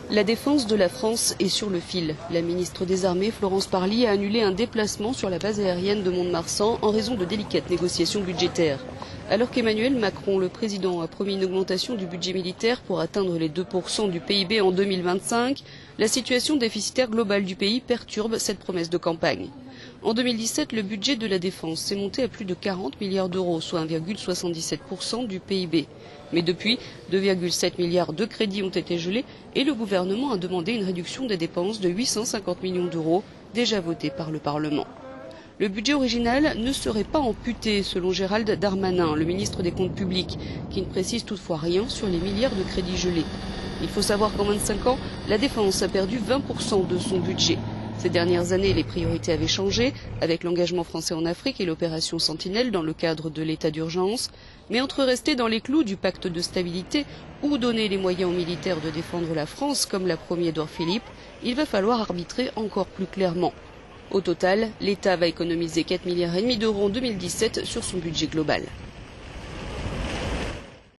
La défense de la France est sur le fil. La ministre des Armées, Florence Parly, a annulé un déplacement sur la base aérienne de Mont-de-Marsan en raison de délicates négociations budgétaires. Alors qu'Emmanuel Macron, le président, a promis une augmentation du budget militaire pour atteindre les 2% du PIB en 2025, la situation déficitaire globale du pays perturbe cette promesse de campagne. En 2017, le budget de la défense s'est monté à plus de 40 milliards d'euros, soit 1,77% du PIB. Mais depuis, 2,7 milliards de crédits ont été gelés et le gouvernement a demandé une réduction des dépenses de 850 millions d'euros, déjà votée par le Parlement. Le budget original ne serait pas amputé, selon Gérald Darmanin, le ministre des Comptes publics, qui ne précise toutefois rien sur les milliards de crédits gelés. Il faut savoir qu'en 25 ans, la défense a perdu 20% de son budget. Ces dernières années, les priorités avaient changé, avec l'engagement français en Afrique et l'opération Sentinelle dans le cadre de l'état d'urgence. Mais entre rester dans les clous du pacte de stabilité ou donner les moyens aux militaires de défendre la France, comme l'a promis Édouard Philippe, il va falloir arbitrer encore plus clairement. Au total, l'État va économiser 4,5 milliards d'euros en 2017 sur son budget global.